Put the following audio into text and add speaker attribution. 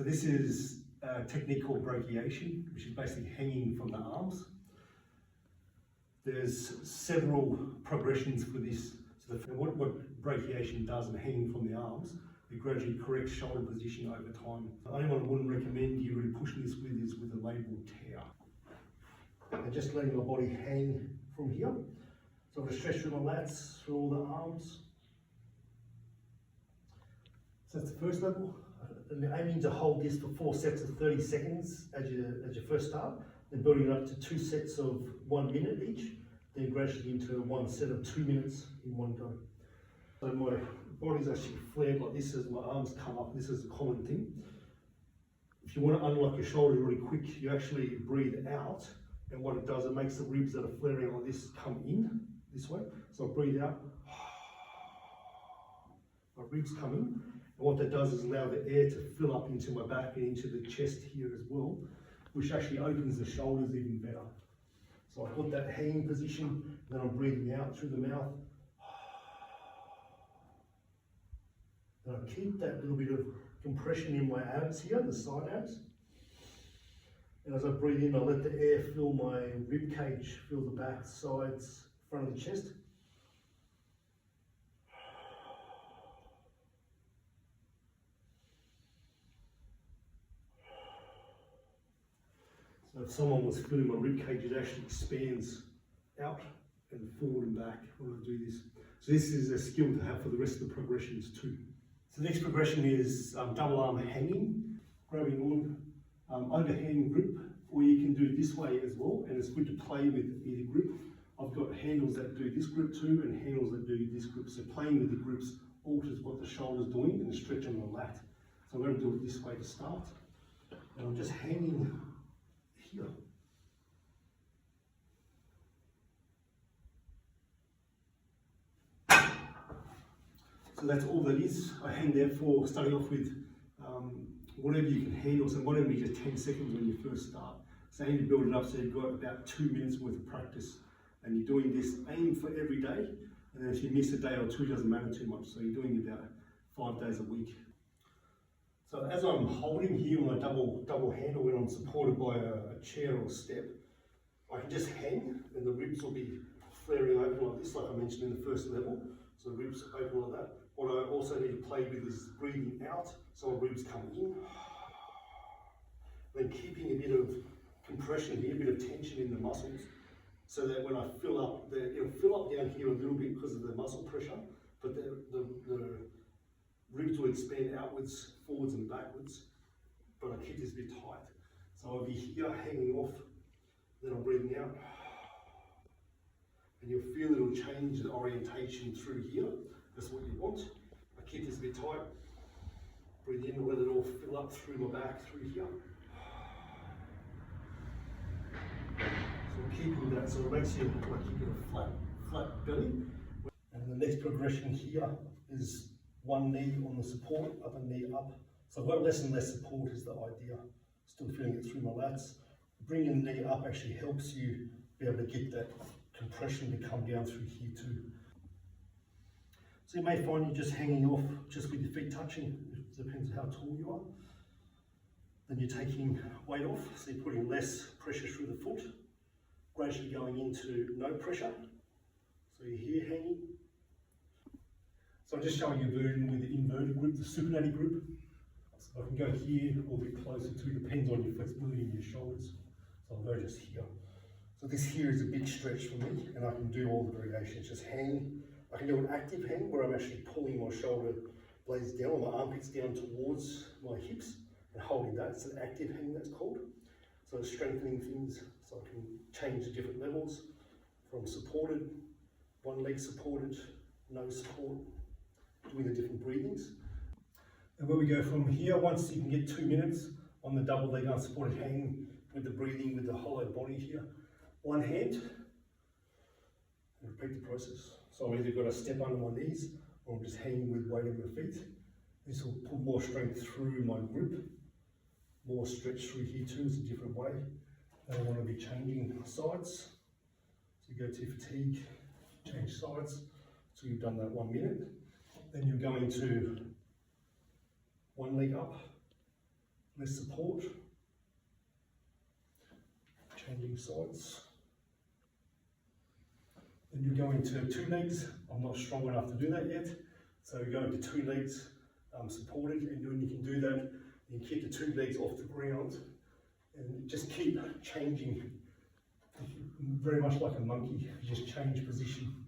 Speaker 1: So this is a technique called brachiation, which is basically hanging from the arms. There's several progressions for this. So what brachiation does and hanging from the arms, it gradually corrects shoulder position over time. The only one I wouldn't recommend you really pushing this with is with a labral tear. And just letting my body hang from here. So I'm going to stretch through my lats, through all the arms. So that's the first level. And you're aiming to hold this for 4 sets of 30 seconds as you first start, then building it up to 2 sets of 1 minute each, then gradually into 1 set of 2 minutes in one go. So my body's actually flared like this as my arms come up. This is a common thing. If you want to unlock your shoulders really quick, you actually breathe out, and what it does, it makes the ribs that are flaring like this come in this way. So I breathe out, my ribs come in. And what that does is allow the air to fill up into my back and into the chest here as well, which actually opens the shoulders even better. So I got that hanging position, then I'm breathing out through the mouth. And I keep that little bit of compression in my abs here, the side abs. And as I breathe in, I let the air fill my rib cage, fill the back, sides, front of the chest. So if someone was filling my rib cage, it actually expands out and forward and back when I do this. So this is a skill to have for the rest of the progressions too. So the next progression is double arm hanging, grabbing on overhand grip, or you can do it this way as well, and it's good to play with either grip. I've got handles that do this grip too, and handles that do this grip. So playing with the grips alters what the shoulder's doing and the stretch on the lat. So I'm going to do it this way to start. And I'm just hanging here. So that's all that is. I hang there for starting off with whatever you can handle. So whatever is just 10 seconds when you first start. So aim to build it up so you've got about 2 minutes worth of practice. And you're doing this, aim for every day. And then if you miss a day or two, it doesn't matter too much. So you're doing about 5 days a week. So as I'm holding here on a double handle, when I'm supported by a chair or step, I can just hang and the ribs will be flaring open like this, like I mentioned in the first level. So the ribs open like that. What I also need to play with is breathing out, so my ribs come in. Then keeping a bit of compression here, a bit of tension in the muscles, so that when I fill up, it'll fill up down here a little bit because of the muscle pressure, but the ribs will expand outwards, forwards and backwards, but I keep this a bit tight. So I'll be here hanging off, then I'm breathing out. And you'll feel it'll change the orientation through here. That's what you want. I keep this a bit tight. Breathe in and let it all fill up through my back, through here. So I'm keeping that, so it makes you like you get a flat belly. And the next progression here is one knee on the support, other knee up. So I've got less and less support is the idea. Still feeling it through my lats. Bringing the knee up actually helps you be able to get that compression to come down through here too. So you may find you're just hanging off just with your feet touching. It depends how tall you are. Then you're taking weight off, so you're putting less pressure through the foot, gradually going into no pressure. So you're here hanging. So I'm just showing you a version with the inverted grip, the supinating grip. So I can go here or a bit closer to, depends on your flexibility in your shoulders. So I'll go just here. So this here is a big stretch for me, and I can do all the variations. Just hang. I can do an active hang where I'm actually pulling my shoulder blades down, my armpits down towards my hips, and holding that. It's an active hang, that's called. So it's strengthening things. So I can change the different levels from supported, one leg supported, no support, doing the different breathings. And where we go from here, once you can get 2 minutes on the double leg unsupported hang with the breathing, with the hollow body here. One hand, and repeat the process. So I've either got to step under my knees, or I'm just hanging with weight on my feet. This will put more strength through my grip, more stretch through here too, it's a different way. And I want to be changing sides. So you go to fatigue, change sides. So you've done that 1 minute. Then you're going to one leg up, less support. Changing sides. Then you go into 2 legs. I'm not strong enough to do that yet. So you go into 2 legs supported, and when you can do that, you keep the 2 legs off the ground and just keep changing, very much like a monkey. You just change position.